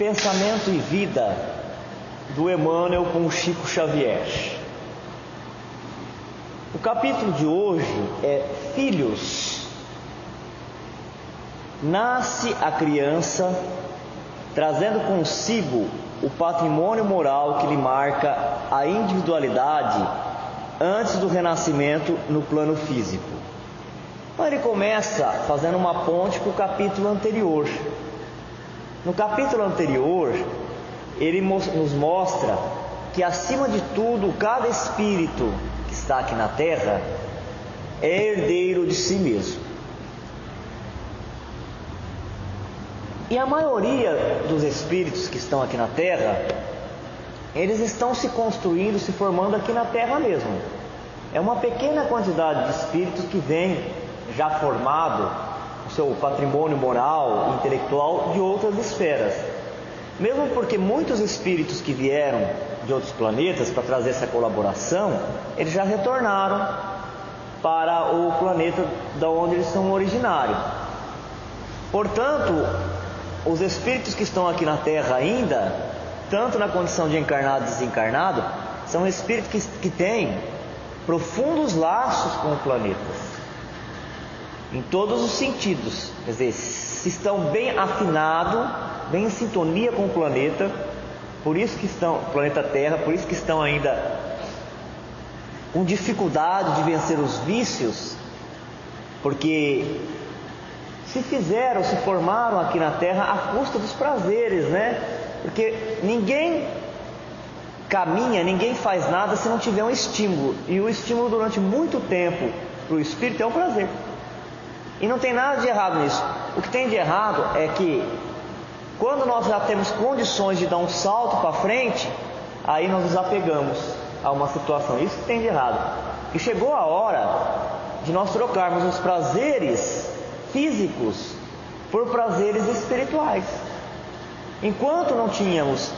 Pensamento e Vida, do Emmanuel com o Chico Xavier. O capítulo de hoje é Filhos. Nasce a criança trazendo consigo o patrimônio moral que lhe marca a individualidade antes do renascimento no plano físico. Então ele começa fazendo uma ponte para o capítulo anterior. No capítulo anterior, ele nos mostra que, acima de tudo, cada espírito que está aqui na Terra é herdeiro de si mesmo. E a maioria dos espíritos que estão aqui na Terra, eles estão se construindo, se formando aqui na Terra mesmo. É uma pequena quantidade de espíritos que vem já formado o seu patrimônio moral e intelectual de outras esferas. Mesmo porque muitos espíritos que vieram de outros planetas para trazer essa colaboração, eles já retornaram para o planeta da onde eles são originários. Portanto, os espíritos que estão aqui na Terra ainda, tanto na condição de encarnado e desencarnado, são espíritos que têm profundos laços com o planeta, em todos os sentidos. Quer dizer, se estão bem afinados, bem em sintonia com o planeta, por isso que estão, o planeta Terra, por isso que estão ainda com dificuldade de vencer os vícios, porque se formaram aqui na Terra à custa dos prazeres, né? Porque ninguém caminha, ninguém faz nada se não tiver um estímulo, e o estímulo durante muito tempo para o espírito é o prazer. E não tem nada de errado nisso. O que tem de errado é que, quando nós já temos condições de dar um salto para frente, aí nós nos apegamos a uma situação. Isso que tem de errado. E chegou a hora de nós trocarmos os prazeres físicos por prazeres espirituais. Enquanto não tínhamos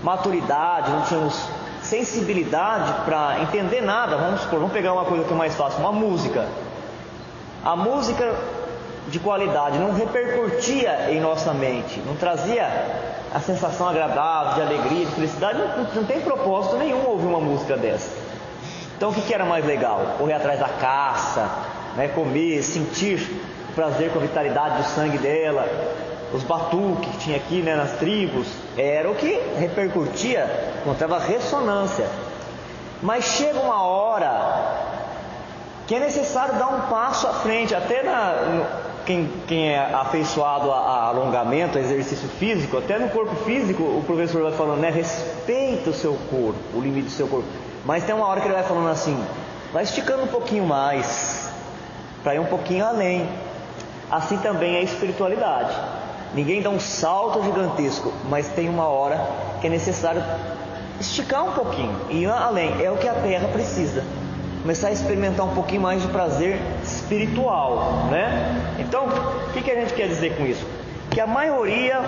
maturidade, não tínhamos sensibilidade para entender nada, vamos pegar uma coisa que é mais fácil, uma música. A música de qualidade não repercutia em nossa mente, não trazia a sensação agradável de alegria, de felicidade. Não tem propósito nenhum ouvir uma música dessa. Então o que era mais legal? Correr atrás da caça, né? Comer, sentir o prazer com a vitalidade do sangue dela, os batuques que tinha aqui, né, nas tribos, era o que repercutia, encontrava ressonância. Mas chega uma hora que é necessário dar um passo à frente. Até quem é afeiçoado a alongamento, a exercício físico, até no corpo físico, o professor vai falando, né? Respeita o seu corpo, o limite do seu corpo. Mas tem uma hora que ele vai falando assim, vai esticando um pouquinho mais, para ir um pouquinho além. Assim também é a espiritualidade. Ninguém dá um salto gigantesco, mas tem uma hora que é necessário esticar um pouquinho, ir além. É o que a Terra precisa. Começar a experimentar um pouquinho mais de prazer espiritual, né? Então, o que a gente quer dizer com isso? Que a maioria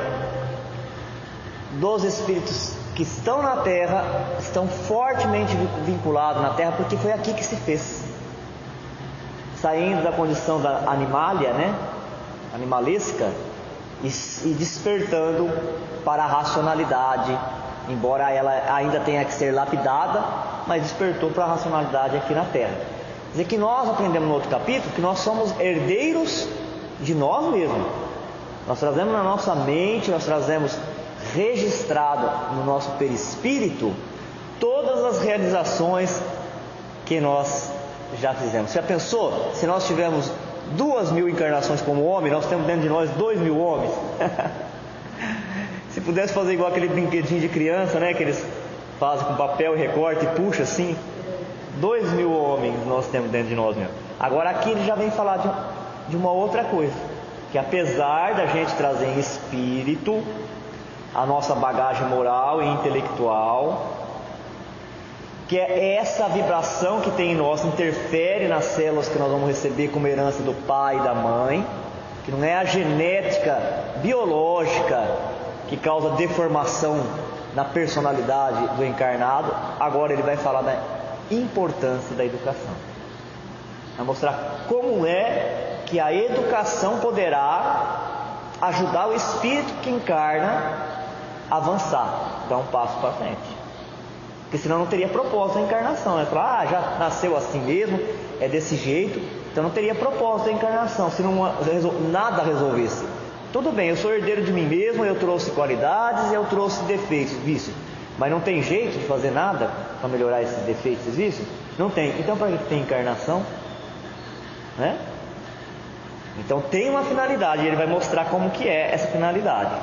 dos espíritos que estão na Terra estão fortemente vinculados na Terra, porque foi aqui que se fez. Saindo da condição da animalia, né? Animalesca, e despertando para a racionalidade, embora ela ainda tenha que ser lapidada, mas despertou para a racionalidade aqui na Terra. Quer dizer que nós aprendemos no outro capítulo que nós somos herdeiros de nós mesmos. Nós trazemos na nossa mente, nós trazemos registrado no nosso perispírito todas as realizações que nós já fizemos. Você já pensou? Se nós tivermos 2.000 encarnações como homem, nós temos dentro de nós 2.000 homens. Se pudesse fazer igual aquele brinquedinho de criança, né, que eles fazem com papel e recorta e puxa assim, 2.000 homens nós temos dentro de nós mesmo. Agora aqui ele já vem falar de uma outra coisa, que apesar da gente trazer em espírito a nossa bagagem moral e intelectual, que é essa vibração que tem em nós, interfere nas células que nós vamos receber como herança do pai e da mãe, que não é a genética biológica que causa deformação na personalidade do encarnado. Agora ele vai falar da importância da educação, vai mostrar como é que a educação poderá ajudar o espírito que encarna avançar, dar um passo para frente. Porque senão não teria propósito da encarnação. É falar, já nasceu assim mesmo, é desse jeito, então não teria propósito da encarnação, se não nada resolvesse. Tudo bem, eu sou herdeiro de mim mesmo, eu trouxe qualidades e eu trouxe defeitos, vícios. Mas não tem jeito de fazer nada para melhorar esses defeitos, esses vícios? Não tem. Então para que tem encarnação? Né? Então tem uma finalidade, e ele vai mostrar como que é essa finalidade.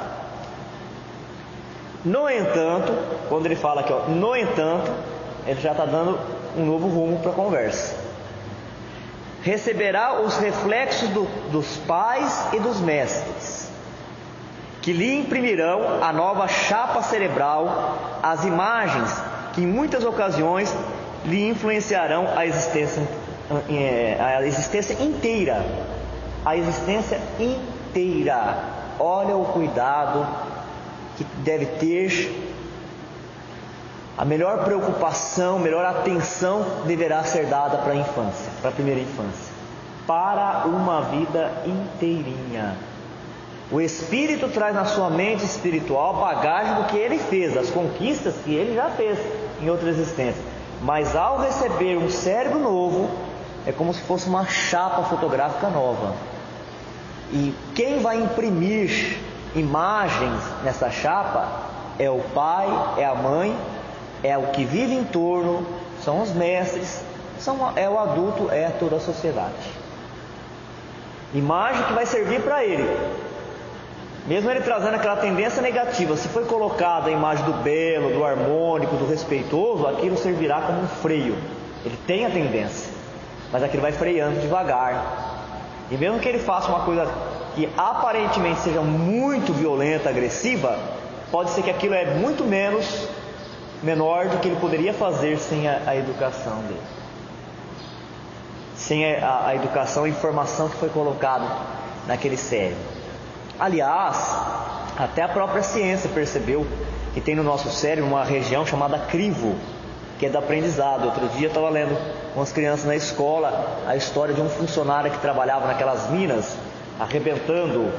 No entanto, quando ele fala aqui, ó, no entanto, ele já está dando um novo rumo para a conversa. Receberá os reflexos dos pais e dos mestres, que lhe imprimirão a nova chapa cerebral, as imagens que em muitas ocasiões lhe influenciarão a existência inteira. A existência inteira. Olha o cuidado que deve ter. A melhor preocupação, melhor atenção deverá ser dada para a infância, para a primeira infância, para uma vida inteirinha. O espírito traz na sua mente espiritual bagagem do que ele fez, das conquistas que ele já fez em outra existência. Mas ao receber um cérebro novo, é como se fosse uma chapa fotográfica nova. E quem vai imprimir imagens nessa chapa é o pai, é a mãe, é o que vive em torno, são os mestres, é o adulto, é toda a sociedade. Imagem que vai servir para ele. Mesmo ele trazendo aquela tendência negativa, se foi colocada a imagem do belo, do harmônico, do respeitoso, aquilo servirá como um freio. Ele tem a tendência, mas aquilo vai freando devagar. E mesmo que ele faça uma coisa que aparentemente seja muito violenta, agressiva, pode ser que aquilo é muito menor do que ele poderia fazer sem a educação dele, sem a educação e informação que foi colocada naquele cérebro. Aliás, até a própria ciência percebeu que tem no nosso cérebro uma região chamada crivo, que é do aprendizado. Outro dia eu estava lendo com as crianças na escola a história de um funcionário que trabalhava naquelas minas, arrebentando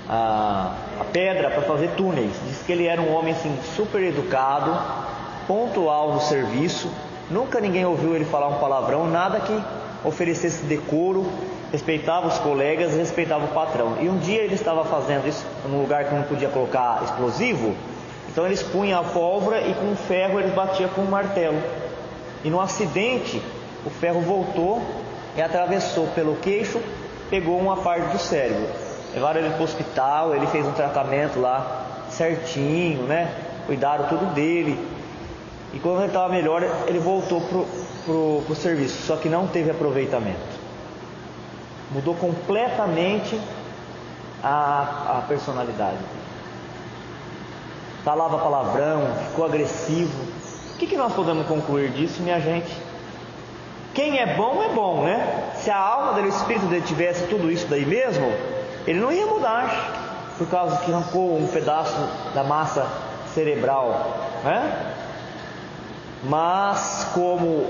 a pedra para fazer túneis. Diz que ele era um homem assim, super educado, pontual no serviço, nunca ninguém ouviu ele falar um palavrão, nada que oferecesse decoro, respeitava os colegas, respeitava o patrão. E um dia ele estava fazendo isso num lugar que não podia colocar explosivo, então eles punham a pólvora e com o ferro eles batiam com um martelo. E no acidente o ferro voltou e atravessou pelo queixo, pegou uma parte do cérebro. Levaram ele para o hospital, ele fez um tratamento lá certinho, né? Cuidaram tudo dele. E quando ele estava melhor, ele voltou pro serviço, só que não teve aproveitamento. Mudou completamente a personalidade. Falava palavrão, ficou agressivo. O que nós podemos concluir disso, minha gente? Quem é bom, né? Se a alma dele, o espírito dele tivesse tudo isso daí mesmo, ele não ia mudar, por causa que arrancou um pedaço da massa cerebral, né? Mas como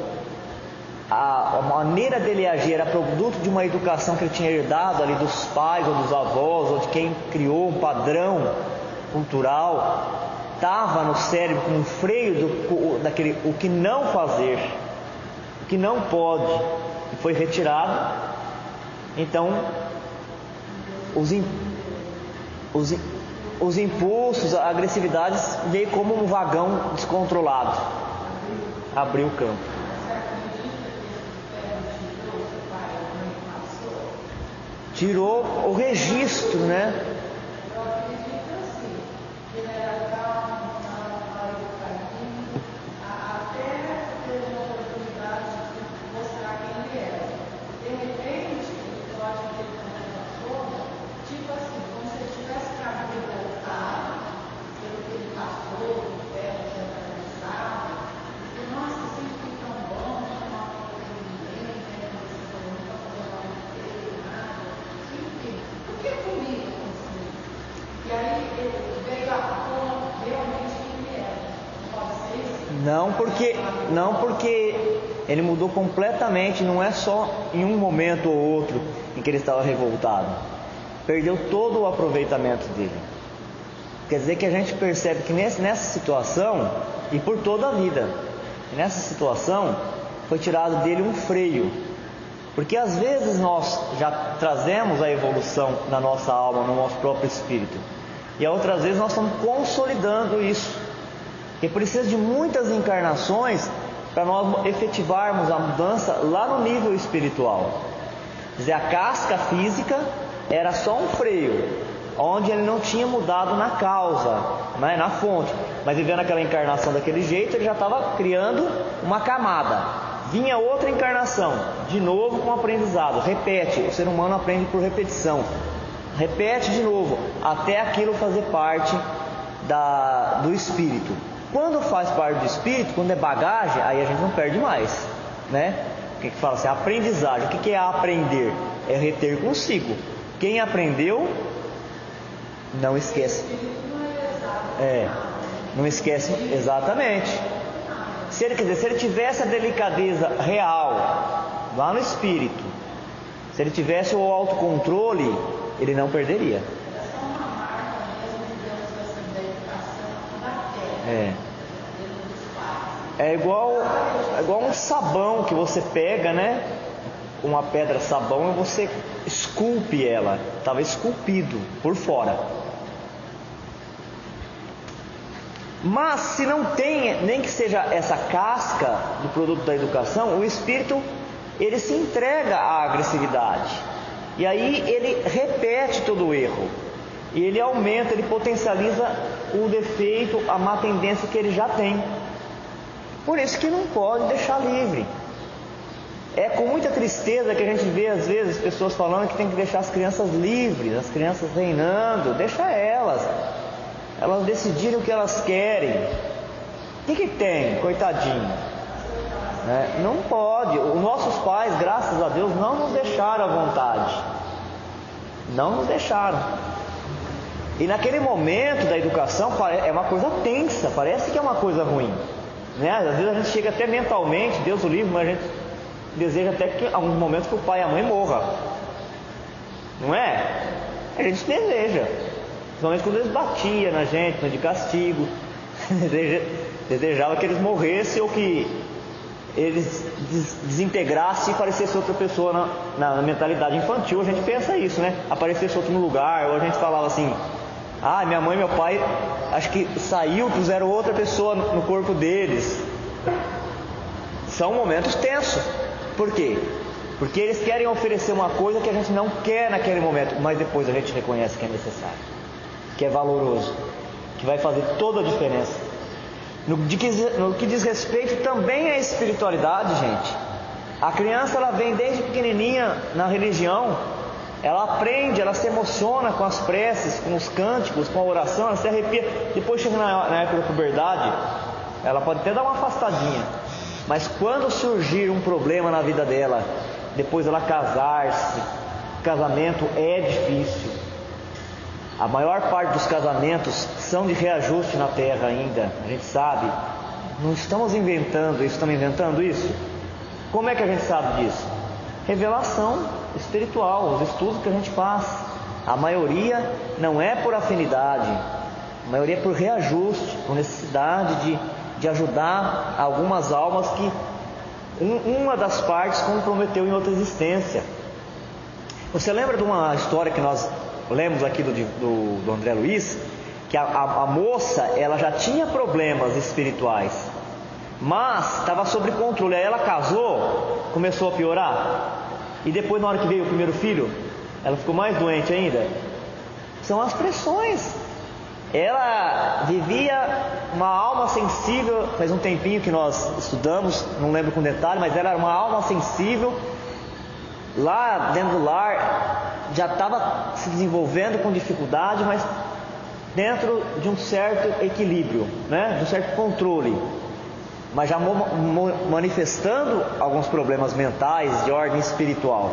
a maneira dele agir era produto de uma educação que ele tinha herdado ali dos pais ou dos avós, ou de quem criou um padrão cultural, estava no cérebro com um freio daquele o que não fazer, o que não pode, e foi retirado. Então os impulsos, a agressividade veio como um vagão descontrolado, abriu o campo. Tirou o registro, né? Não porque ele mudou completamente, não é só em um momento ou outro em que ele estava revoltado. Perdeu todo o aproveitamento dele. Quer dizer que a gente percebe que nessa situação, e por toda a vida, nessa situação foi tirado dele um freio. Porque às vezes nós já trazemos a evolução na nossa alma, no nosso próprio espírito, e outras vezes nós estamos consolidando isso. E precisa de muitas encarnações para nós efetivarmos a mudança lá no nível espiritual. Quer dizer, a casca física era só um freio, onde ele não tinha mudado na causa, né, na fonte. Mas vivendo aquela encarnação daquele jeito, ele já estava criando uma camada. Vinha outra encarnação, de novo com aprendizado. Repete, o ser humano aprende por repetição. Repete de novo, até aquilo fazer parte do espírito. Quando faz parte do espírito, quando é bagagem, aí a gente não perde mais, né? O que fala assim? Aprendizagem. O que é aprender? É reter consigo. Quem aprendeu, não esquece. Não esquece exatamente. Se ele tivesse a delicadeza real lá no espírito, se ele tivesse o autocontrole, ele não perderia. É igual um sabão que você pega, né? Uma pedra sabão e você esculpe ela. Estava esculpido por fora. Mas se não tem, nem que seja essa casca do produto da educação, o espírito, ele se entrega à agressividade. E aí ele repete todo o erro. E ele aumenta, ele potencializa o defeito, a má tendência que ele já tem. Por isso que não pode deixar livre. É com muita tristeza que a gente vê às vezes pessoas falando que tem que deixar as crianças livres, as crianças reinando. Deixa elas decidirem o que elas querem. O que tem, coitadinho? Não pode. Os nossos pais, graças a Deus, não nos deixaram à vontade. Não nos deixaram. E naquele momento da educação é uma coisa tensa, parece que é uma coisa ruim, né? Às vezes a gente chega até mentalmente, Deus o livre, mas a gente deseja até que em alguns momentos que o pai e a mãe morram, não é? A gente deseja, principalmente quando eles batiam na gente, de castigo, desejava que eles morressem ou que eles desintegrassem e aparecesse outra pessoa na mentalidade infantil. A gente pensa isso, né? Aparecesse outro no lugar, ou a gente falava assim: minha mãe e meu pai, acho que saiu, puseram outra pessoa no corpo deles. São momentos tensos. Por quê? Porque eles querem oferecer uma coisa que a gente não quer naquele momento, mas depois a gente reconhece que é necessário, que é valoroso, que vai fazer toda a diferença. No que diz respeito também à espiritualidade, gente, a criança, ela vem desde pequenininha na religião, ela aprende, ela se emociona com as preces, com os cânticos, com a oração, ela se arrepia. Depois chega na época da puberdade, ela pode até dar uma afastadinha, mas quando surgir um problema na vida dela, depois ela casar-se, casamento é difícil. A maior parte dos casamentos são de reajuste na terra ainda, a gente sabe. Não estamos inventando isso, estamos inventando isso? Como é que a gente sabe disso? Revelação espiritual, os estudos que a gente faz. A maioria não é por afinidade, a maioria é por reajuste, por necessidade de ajudar algumas almas que uma das partes comprometeu em outra existência. Você lembra de uma história que nós lemos aqui do André Luiz, que a moça, ela já tinha problemas espirituais, mas estava sob controle. Aí ela casou, começou a piorar, e depois, na hora que veio o primeiro filho, ela ficou mais doente ainda. São as pressões. Ela vivia uma alma sensível. Faz um tempinho que nós estudamos, não lembro com detalhe, mas ela era uma alma sensível. Lá dentro do lar já estava se desenvolvendo com dificuldade, mas dentro de um certo equilíbrio, né? De um certo controle, mas já manifestando alguns problemas mentais de ordem espiritual.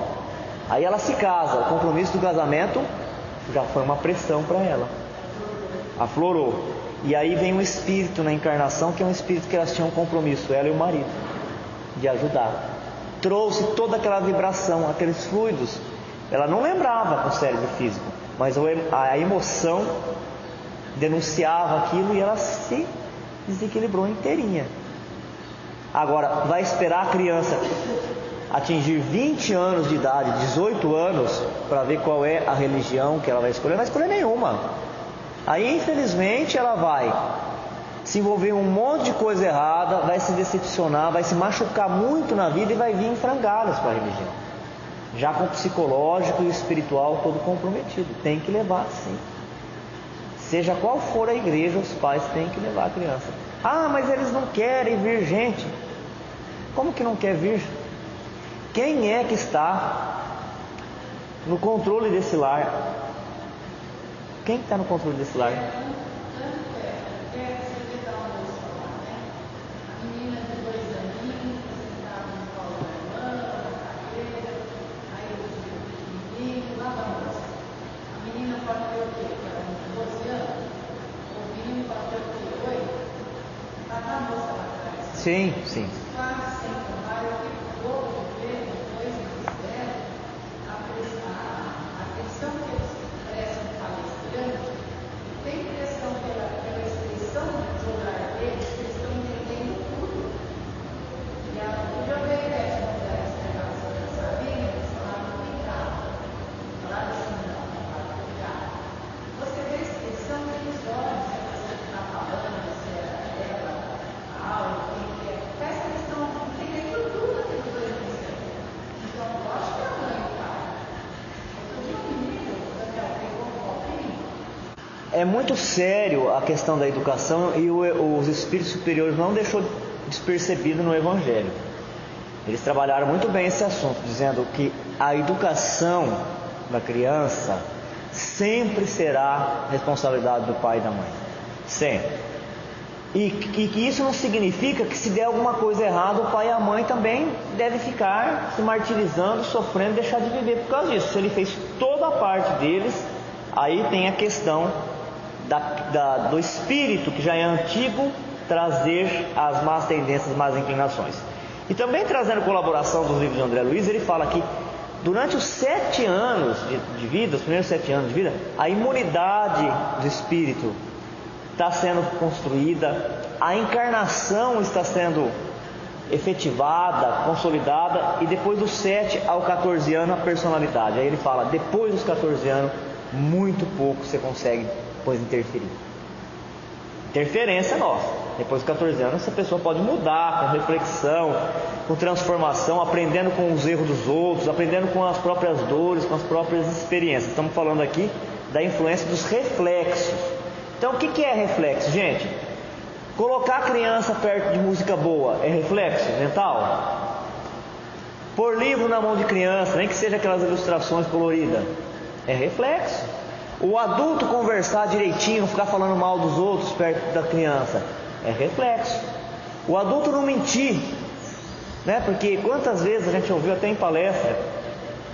Aí ela se casa, o compromisso do casamento já foi uma pressão para ela, aflorou. E aí vem um espírito na encarnação, que é um espírito que elas tinham um compromisso, ela e o marido, de ajudar. Trouxe toda aquela vibração, aqueles fluidos. Ela não lembrava com o cérebro físico, mas a emoção denunciava aquilo e ela se desequilibrou inteirinha. Agora, vai esperar a criança atingir 20 anos de idade, 18 anos, para ver qual é a religião que ela vai escolher? Não vai escolher nenhuma. Aí, infelizmente, ela vai se envolver em um monte de coisa errada, vai se decepcionar, vai se machucar muito na vida e vai vir em frangalhos para a religião, já com o psicológico e o espiritual todo comprometido. Tem que levar, sim. Seja qual for a igreja, os pais têm que levar a criança. Ah, mas eles não querem vir, gente. Como que não quer vir? Quem é que está no controle desse lar? Quem está no controle desse lar? Sim, sim. É muito sério a questão da educação e os espíritos superiores não deixou despercebido no Evangelho. Eles trabalharam muito bem esse assunto, dizendo que a educação da criança sempre será responsabilidade do pai e da mãe. Sempre. E que isso não significa que se der alguma coisa errada, o pai e a mãe também devem ficar se martirizando, sofrendo, deixar de viver por causa disso. Se ele fez toda a parte deles, aí tem a questão do espírito, que já é antigo, trazer as más tendências, as más inclinações. E também trazendo colaboração dos livros de André Luiz, ele fala que durante os 7 anos de vida, os primeiros 7 anos de vida, a imunidade do espírito está sendo construída, a encarnação está sendo efetivada, consolidada, e depois dos 7 ao 14 anos a personalidade. Aí ele fala, depois dos 14 anos, muito pouco você consegue depois interferir. Interferência nossa. Depois dos 14 anos, essa pessoa pode mudar com reflexão, com transformação, aprendendo com os erros dos outros, aprendendo com as próprias dores, com as próprias experiências. Estamos falando aqui da influência dos reflexos. Então, o que é reflexo, gente? Colocar a criança perto de música boa é reflexo mental? Pôr livro na mão de criança, nem que seja aquelas ilustrações coloridas, é reflexo. O adulto conversar direitinho, não ficar falando mal dos outros perto da criança, é reflexo. O adulto não mentir, né? Porque quantas vezes a gente ouviu até em palestra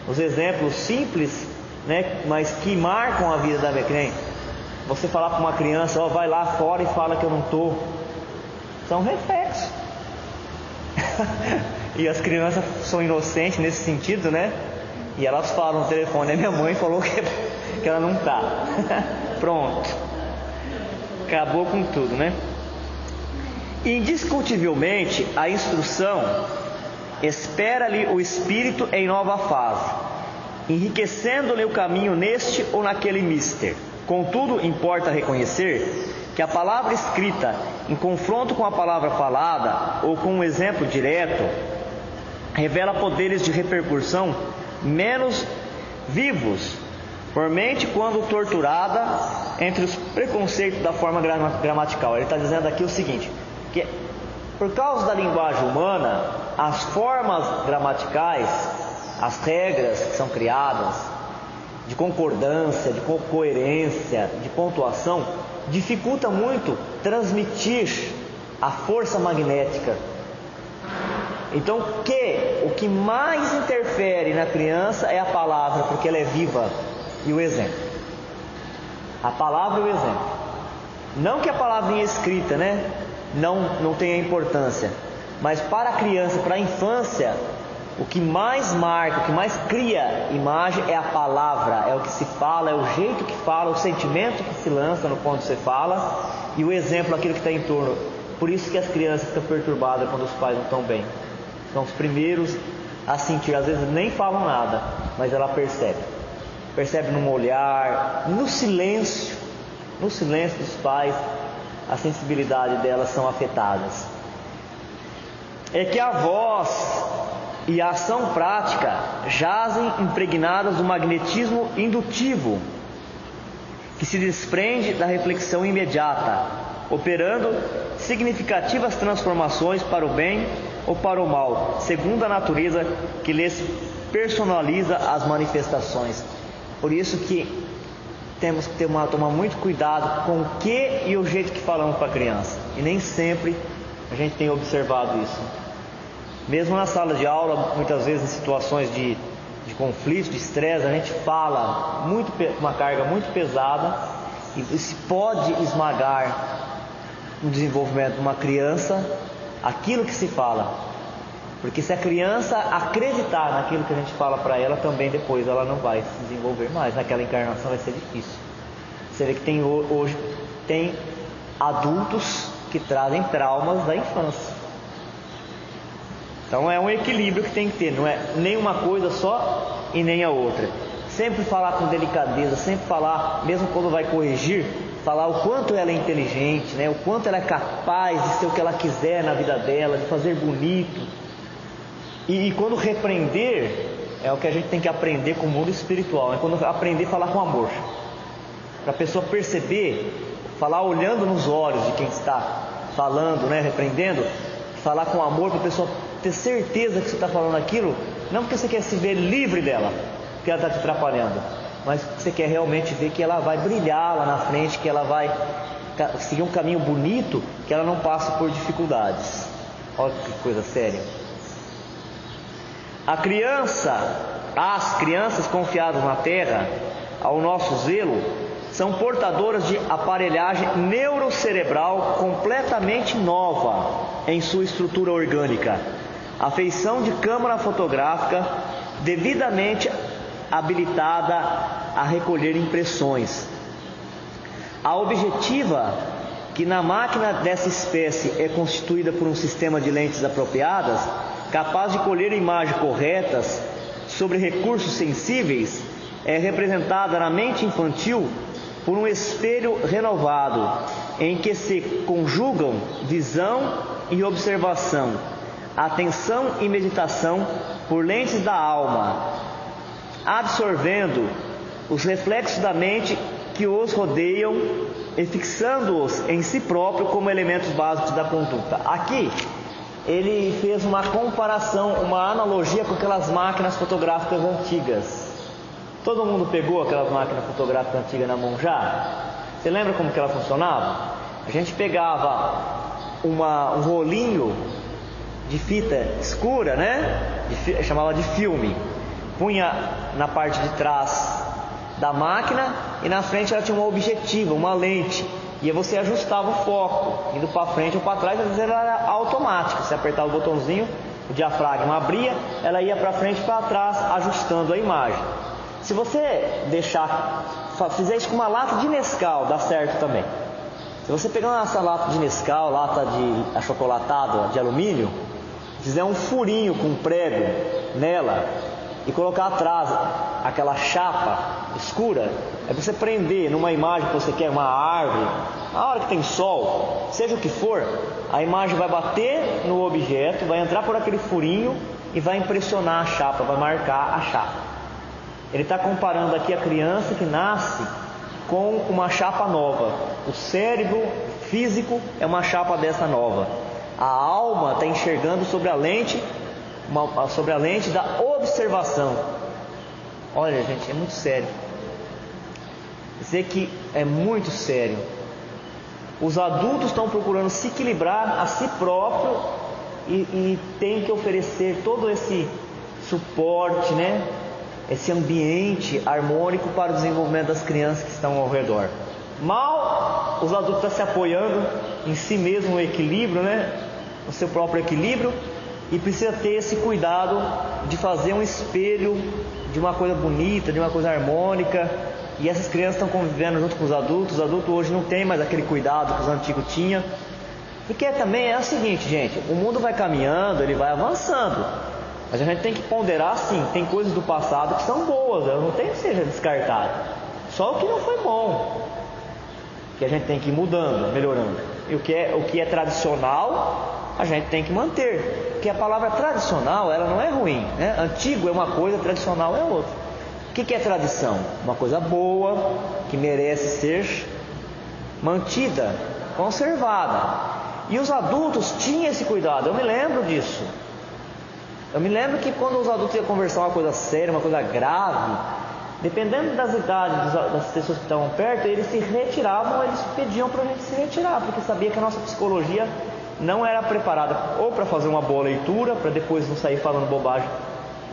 os exemplos simples, né? Mas que marcam a vida da minha criança. Você falar para uma criança, ó, vai lá fora e fala que eu não estou. São reflexos. E as crianças são inocentes nesse sentido, né? E elas falam no telefone, a minha mãe falou que ela não está. Pronto. Acabou com tudo, né? Indiscutivelmente, a instrução espera-lhe o espírito em nova fase, enriquecendo-lhe o caminho neste ou naquele mister. Contudo, importa reconhecer que a palavra escrita, em confronto com a palavra falada, ou com um exemplo direto, revela poderes de repercussão menos vivos, por mente quando torturada entre os preconceitos da forma gramatical. Ele está dizendo aqui o seguinte, que por causa da linguagem humana, as formas gramaticais, as regras que são criadas, de concordância, de coerência, de pontuação, dificulta muito transmitir a força magnética. Então, o que mais interfere na criança é a palavra, porque ela é viva, e o exemplo. A palavra e o exemplo. Não que a palavrinha escrita, né, não tenha importância, mas para a criança, para a infância, O que mais marca, o que mais cria imagem é a palavra, é o que se fala, é o jeito que fala, o sentimento que se lança no quando você fala e o exemplo, aquilo que está em torno. Por isso que as crianças ficam perturbadas quando os pais não estão bem. São os primeiros a sentir, às vezes nem falam nada, mas ela percebe. Percebe no olhar, no silêncio dos pais, a sensibilidade delas são afetadas. É que a voz e a ação prática jazem impregnadas do magnetismo indutivo, que se desprende da reflexão imediata, operando significativas transformações para o bem ou para o mal, segundo a natureza que lhes personaliza as manifestações. Por isso que temos que tomar muito cuidado com o que e o jeito que falamos para a criança, e nem sempre a gente tem observado isso. Mesmo na sala de aula, muitas vezes em situações de conflito, de estresse, a gente fala uma carga muito pesada e se pode esmagar no desenvolvimento de uma criança aquilo que se fala. Porque se a criança acreditar naquilo que a gente fala para ela, também depois ela não vai se desenvolver mais. Naquela encarnação vai ser difícil. Você vê que hoje tem adultos que trazem traumas da infância. Então é um equilíbrio que tem que ter, não é nem uma coisa só e nem a outra. Sempre falar com delicadeza, sempre falar, mesmo quando vai corrigir, falar o quanto ela é inteligente, né? O quanto ela é capaz de ser o que ela quiser na vida dela, de fazer bonito. E quando repreender, é o que a gente tem que aprender com o mundo espiritual, é quando aprender a falar com amor. Para a pessoa perceber, falar olhando nos olhos de quem está falando, né? Repreendendo, falar com amor para a pessoa ter certeza que você está falando aquilo, não porque você quer se ver livre dela, porque ela está te atrapalhando, mas porque você quer realmente ver que ela vai brilhar lá na frente, que ela vai seguir um caminho bonito, que ela não passe por dificuldades. Olha que coisa séria. As crianças confiadas na terra, ao nosso zelo, são portadoras de aparelhagem neurocerebral completamente nova em sua estrutura orgânica, a feição de câmara fotográfica devidamente habilitada a recolher impressões. A objetiva, que na máquina dessa espécie é constituída por um sistema de lentes apropriadas, capaz de colher imagens corretas sobre recursos sensíveis, é representada na mente infantil por um espelho renovado, em que se conjugam visão e observação, atenção e meditação por lentes da alma, absorvendo os reflexos da mente que os rodeiam e fixando-os em si próprio como elementos básicos da conduta. Aqui ele fez uma comparação, uma analogia com aquelas máquinas fotográficas antigas. Todo mundo pegou aquelas máquinas fotográficas antigas na mão já? Você lembra como que ela funcionava? A gente pegava um rolinho de fita escura, né? Chamava de filme. Punha na parte de trás da máquina e na frente ela tinha uma objetiva, uma lente. E aí você ajustava o foco, indo para frente ou para trás, às vezes era automático. Você apertava o botãozinho, o diafragma abria, ela ia para frente e para trás, ajustando a imagem. Se você fizer isso com uma lata de Nescau, dá certo também. Se você pegar essa lata de Nescau, lata de achocolatado de alumínio, fizer um furinho com um prego nela e colocar atrás aquela chapa escura, é você prender numa imagem que você quer, uma árvore, na hora que tem sol, seja o que for, a imagem vai bater no objeto, vai entrar por aquele furinho e vai impressionar a chapa, vai marcar a chapa. Ele está comparando aqui a criança que nasce com uma chapa nova. O cérebro físico é uma chapa dessa nova. A alma está enxergando sobre a lente da observação. Olha, gente, é muito sério. Dizer que é muito sério. Os adultos estão procurando se equilibrar a si próprio e tem que oferecer todo esse suporte, né? Esse ambiente harmônico para o desenvolvimento das crianças que estão ao redor. Mal os adultos estão se apoiando em si mesmo, no equilíbrio, né? No seu próprio equilíbrio, e precisa ter esse cuidado de fazer um espelho de uma coisa bonita, de uma coisa harmônica, e essas crianças estão convivendo junto com os adultos hoje não tem mais aquele cuidado que os antigos tinham, porque também é o seguinte, gente, o mundo vai caminhando, ele vai avançando, mas a gente tem que ponderar, sim, tem coisas do passado que são boas, eu não tenho que seja descartado, só o que não foi bom, que a gente tem que ir mudando, melhorando, e o que é tradicional, a gente tem que manter, porque a palavra tradicional, ela não é ruim, né? Antigo é uma coisa, tradicional é outra. O que é tradição? Uma coisa boa, que merece ser mantida, conservada. E os adultos tinham esse cuidado, eu me lembro disso. Eu me lembro que quando os adultos iam conversar uma coisa séria, uma coisa grave, dependendo das idades das pessoas que estavam perto, eles se retiravam, eles pediam para a gente se retirar, porque sabia que a nossa psicologia não era preparada ou para fazer uma boa leitura, para depois não sair falando bobagem,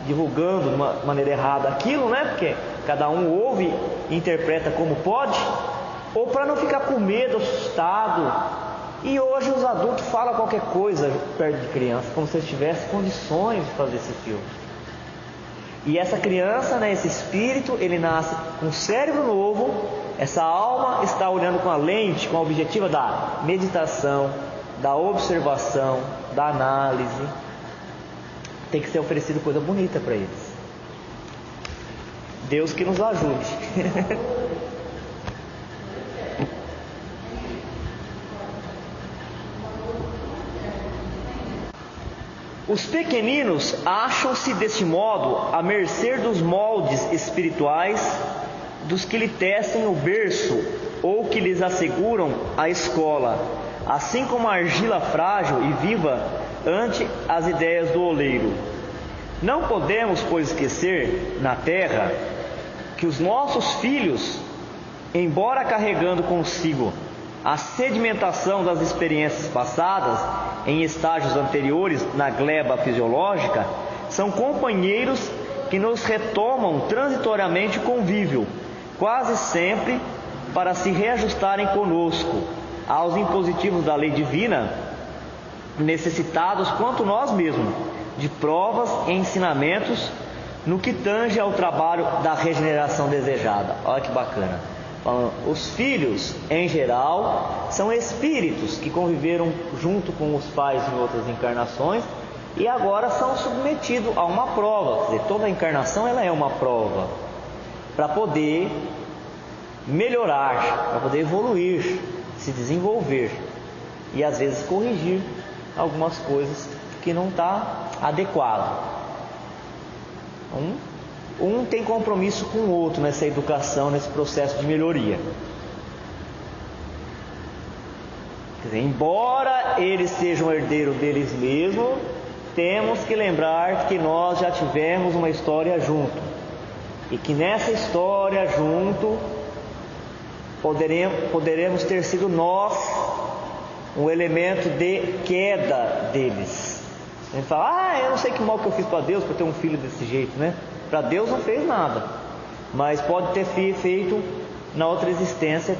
divulgando de uma maneira errada aquilo, né? Porque cada um ouve e interpreta como pode, ou para não ficar com medo, assustado. E hoje os adultos falam qualquer coisa perto de criança, como se eles tivessem condições de fazer esse filme. E essa criança, né, esse espírito, ele nasce com um cérebro novo, essa alma está olhando com a lente, com a objetiva da meditação, da observação, da análise. Tem que ser oferecido coisa bonita para eles. Deus que nos ajude. Os pequeninos acham-se deste modo à mercê dos moldes espirituais dos que lhe tecem o berço ou que lhes asseguram a escola, assim como a argila frágil e viva ante as ideias do oleiro. Não podemos, pois, esquecer na terra que os nossos filhos, embora carregando consigo a sedimentação das experiências passadas em estágios anteriores na gleba fisiológica, são companheiros que nos retomam transitoriamente o convívio, quase sempre para se reajustarem conosco aos impositivos da lei divina, necessitados quanto nós mesmos de provas e ensinamentos no que tange ao trabalho da regeneração desejada. Olha que bacana. Os filhos, em geral, são espíritos que conviveram junto com os pais em outras encarnações e agora são submetidos a uma prova. Quer dizer, toda encarnação ela é uma prova para poder melhorar, para poder evoluir, se desenvolver e às vezes corrigir algumas coisas que não está adequado. Um tem compromisso com o outro nessa educação, nesse processo de melhoria. Quer dizer, embora eles sejam herdeiros deles mesmos, temos que lembrar que nós já tivemos uma história junto. E que nessa história junto, poderemos ter sido nós um elemento de queda deles. A gente fala, eu não sei que mal que eu fiz para Deus para ter um filho desse jeito, né? Para Deus não fez nada, mas pode ter feito na outra existência,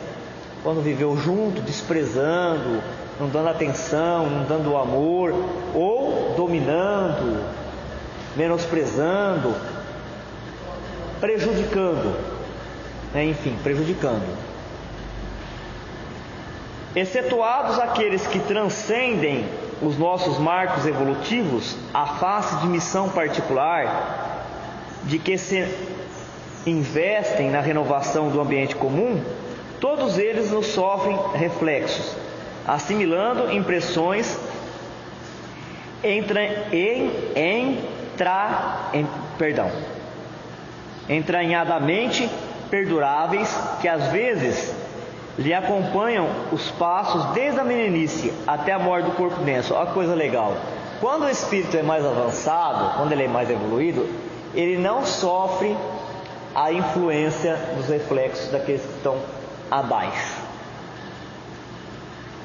quando viveu junto, desprezando, não dando atenção, não dando amor, ou dominando, menosprezando, prejudicando, enfim, prejudicando. Excetuados aqueles que transcendem os nossos marcos evolutivos, a face de missão particular, de que se investem na renovação do ambiente comum, todos eles nos sofrem reflexos, assimilando impressões entranhadamente perduráveis, que às vezes lhe acompanham os passos desde a meninice até a morte do corpo denso. Olha que coisa legal. Quando o espírito é mais avançado, quando ele é mais evoluído, ele não sofre a influência dos reflexos daqueles que estão abaixo.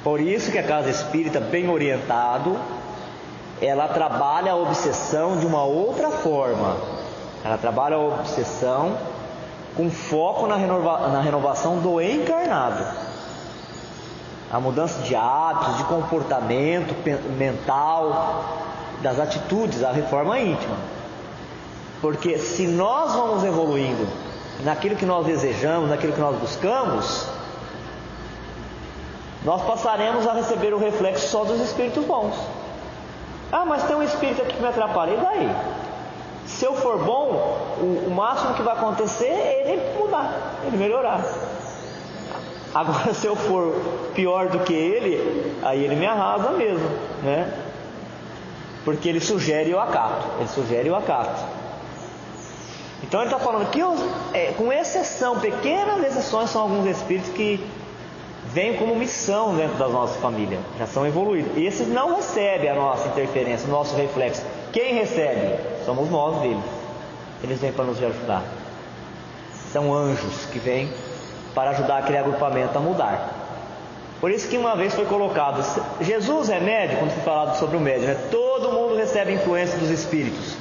Por isso que a casa espírita, bem orientado, ela trabalha a obsessão de uma outra forma. Ela trabalha a obsessão com foco na renovação do encarnado. A mudança de hábitos, de comportamento mental, das atitudes, a reforma íntima. Porque se nós vamos evoluindo naquilo que nós desejamos, naquilo que nós buscamos, nós passaremos a receber o reflexo só dos espíritos bons. Ah, mas tem um espírito aqui que me atrapalha, e daí? Se eu for bom, o máximo que vai acontecer é ele mudar, ele melhorar. Agora, se eu for pior do que ele, aí ele me arrasa mesmo, né? Porque ele sugere e eu acato. Então ele está falando que, com exceção, pequenas exceções, são alguns espíritos que vêm como missão dentro da nossa família, já são evoluídos. E esses não recebem a nossa interferência, o nosso reflexo. Quem recebe? Somos nós deles. Eles vêm para nos ajudar. São anjos que vêm para ajudar aquele agrupamento a mudar. Por isso que uma vez foi colocado, Jesus é médio, quando foi falado sobre o médio, né? Todo mundo recebe influência dos espíritos,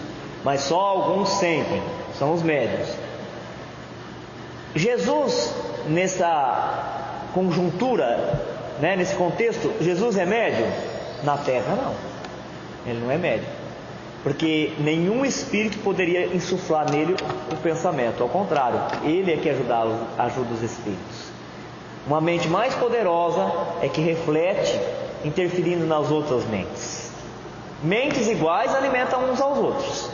mas só alguns sentem, são os médios. Jesus, nessa conjuntura, né, nesse contexto, Jesus é médio? Na Terra não, ele não é médio, porque nenhum espírito poderia insuflar nele o pensamento, ao contrário, ele é que ajuda os espíritos. Uma mente mais poderosa é que reflete, interferindo nas outras mentes. Mentes iguais alimentam uns aos outros.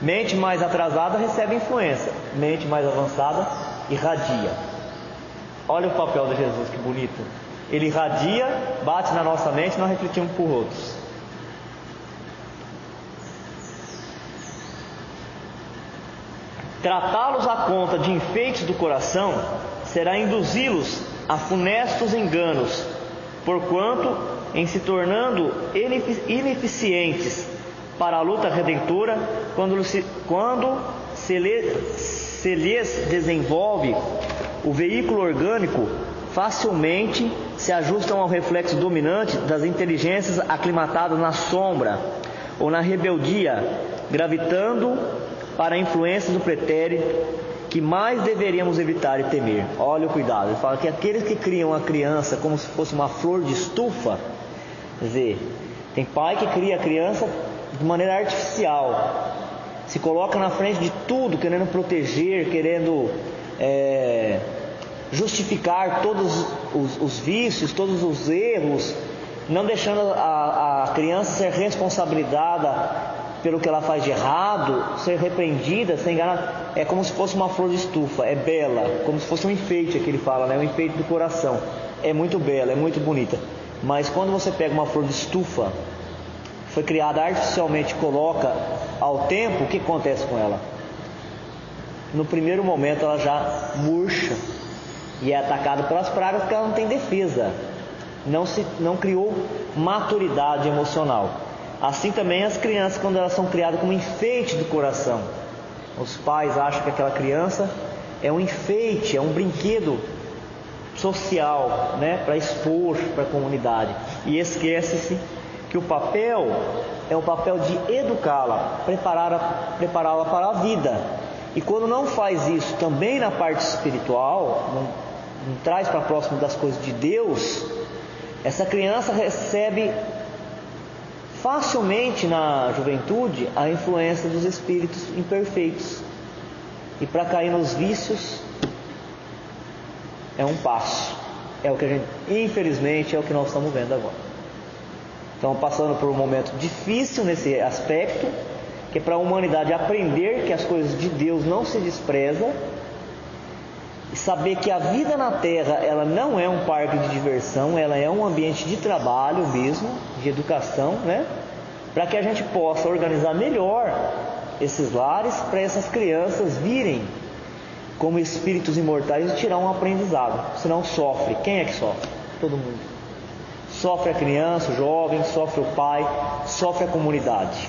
Mente mais atrasada recebe influência, mente mais avançada irradia. Olha o papel de Jesus, que bonito. Ele irradia, bate na nossa mente e nós refletimos por outros. Tratá-los à conta de enfeites do coração será induzi-los a funestos enganos, porquanto, em se tornando ineficientes para a luta redentora, quando se lhes desenvolve o veículo orgânico, facilmente se ajustam ao reflexo dominante das inteligências aclimatadas na sombra ou na rebeldia, gravitando para a influência do pretérito, que mais deveríamos evitar e temer. Olha o cuidado, ele fala que aqueles que criam a criança como se fosse uma flor de estufa, quer dizer, tem pai que cria a criança de maneira artificial, se coloca na frente de tudo, querendo proteger, querendo justificar todos os vícios, todos os erros, não deixando a criança ser responsabilizada pelo que ela faz de errado, ser repreendida, ser enganada. É como se fosse uma flor de estufa, é bela, como se fosse um enfeite, que ele fala, né? Um enfeite do coração. É muito bela, é muito bonita. Mas quando você pega uma flor de estufa, foi criada artificialmente, coloca ao tempo, o que acontece com ela? No primeiro momento ela já murcha e é atacada pelas pragas, porque ela não tem defesa, não criou maturidade emocional. Assim também as crianças, quando elas são criadas como enfeite do coração, os pais acham que aquela criança é um enfeite, é um brinquedo social, né, para expor para a comunidade, e esquece-se que o papel é o papel de educá-la, prepará-la para a vida. E quando não faz isso também na parte espiritual, não traz para próximo das coisas de Deus, essa criança recebe facilmente na juventude a influência dos espíritos imperfeitos, e para cair nos vícios é um passo, é o que a gente, infelizmente, é o que nós estamos vendo agora. Estamos passando por um momento difícil nesse aspecto, que é para a humanidade aprender que as coisas de Deus não se desprezam, e saber que a vida na Terra, ela não é um parque de diversão, ela é um ambiente de trabalho mesmo, de educação, né? Para que a gente possa organizar melhor esses lares, para essas crianças virem como espíritos imortais e tirar um aprendizado. Senão sofre. Quem é que sofre? Todo mundo. Sofre a criança, o jovem, sofre o pai, sofre a comunidade.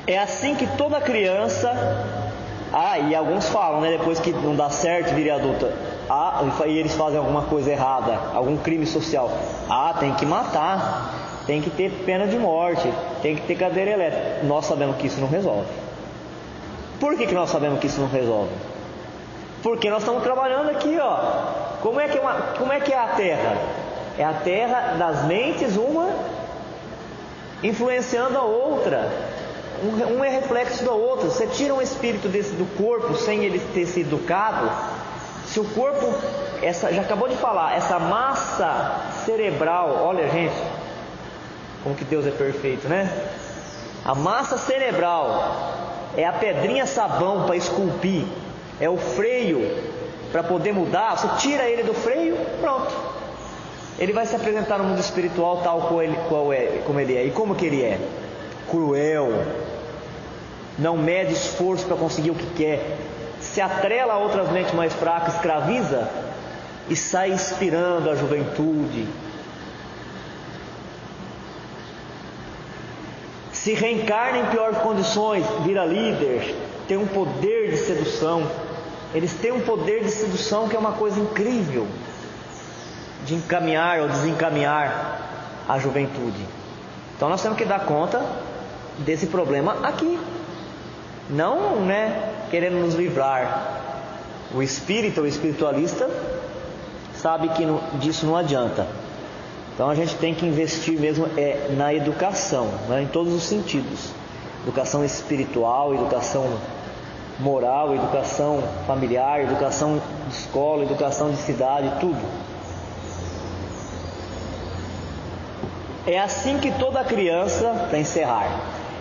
É assim que toda criança... e alguns falam, né, depois que não dá certo, vira adulta, e eles fazem alguma coisa errada, algum crime social, tem que matar, tem que ter pena de morte, tem que ter cadeira elétrica. Nós sabemos que isso não resolve. Por que nós sabemos que isso não resolve? Porque nós estamos trabalhando aqui, como é que é a Terra? É a Terra das mentes influenciando a outra. Um é reflexo da outra. Você tira um espírito do corpo sem ele ter sido educado. Se o corpo, já acabou de falar, essa massa cerebral, olha gente, como que Deus é perfeito, né? A massa cerebral é a pedrinha sabão para esculpir, é o freio para poder mudar. Você tira ele do freio, pronto. Ele vai se apresentar no mundo espiritual tal como ele é. E como que ele é? Cruel, não mede esforço para conseguir o que quer, se atrela a outras mentes mais fracas, escraviza e sai inspirando a juventude. Se reencarna em piores condições, vira líder, tem um poder de sedução. Eles têm um poder de sedução que é uma coisa incrível, de encaminhar ou desencaminhar a juventude. Então nós temos que dar conta desse problema aqui, não querendo nos livrar. O espírita, o espiritualista, sabe que disso não adianta. Então a gente tem que investir mesmo na educação, em todos os sentidos. Educação espiritual, educação moral, educação familiar, educação de escola, educação de cidade, tudo. É assim que toda criança, para encerrar,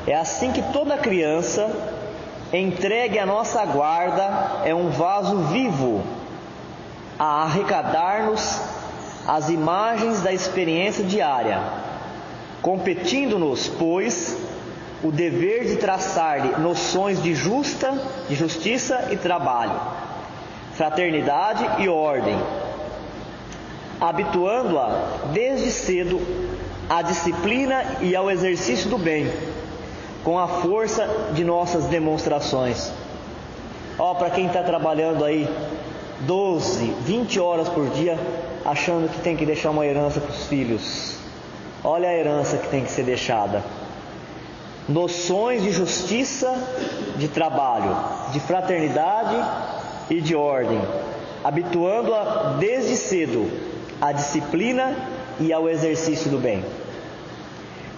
é assim que toda criança entregue à nossa guarda é um vaso vivo a arrecadar-nos as imagens da experiência diária, competindo-nos, pois, o dever de traçar-lhe noções de justiça e trabalho, fraternidade e ordem, habituando-a desde cedo à disciplina e ao exercício do bem, com a força de nossas demonstrações. Para quem está trabalhando aí 12, 20 horas por dia, achando que tem que deixar uma herança para os filhos, olha a herança que tem que ser deixada. Noções de justiça, de trabalho, de fraternidade e de ordem, habituando-a desde cedo à disciplina e ao exercício do bem,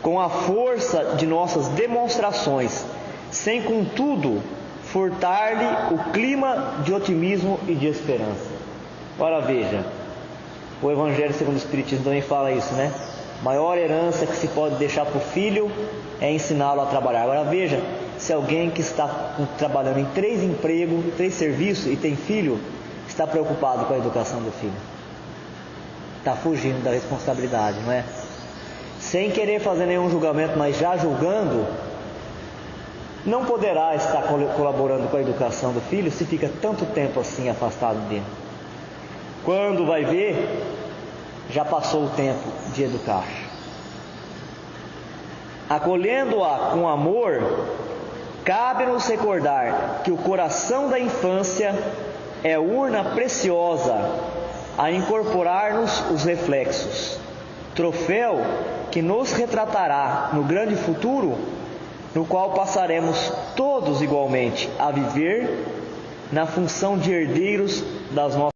com a força de nossas demonstrações, sem contudo furtar-lhe o clima de otimismo e de esperança. Ora veja, o Evangelho segundo o Espiritismo também fala isso, Maior herança que se pode deixar para o filho é ensiná-lo a trabalhar. Agora veja, se alguém que está trabalhando em 3 empregos, 3 serviços e tem filho, está preocupado com a educação do filho, está fugindo da responsabilidade, não é? Sem querer fazer nenhum julgamento, mas já julgando, não poderá estar colaborando com a educação do filho se fica tanto tempo assim afastado dele. Quando vai ver, já passou o tempo de educar. Acolhendo-a com amor, cabe-nos recordar que o coração da infância é urna preciosa a incorporar-nos os reflexos, troféu que nos retratará no grande futuro, no qual passaremos todos igualmente a viver na função de herdeiros das nossas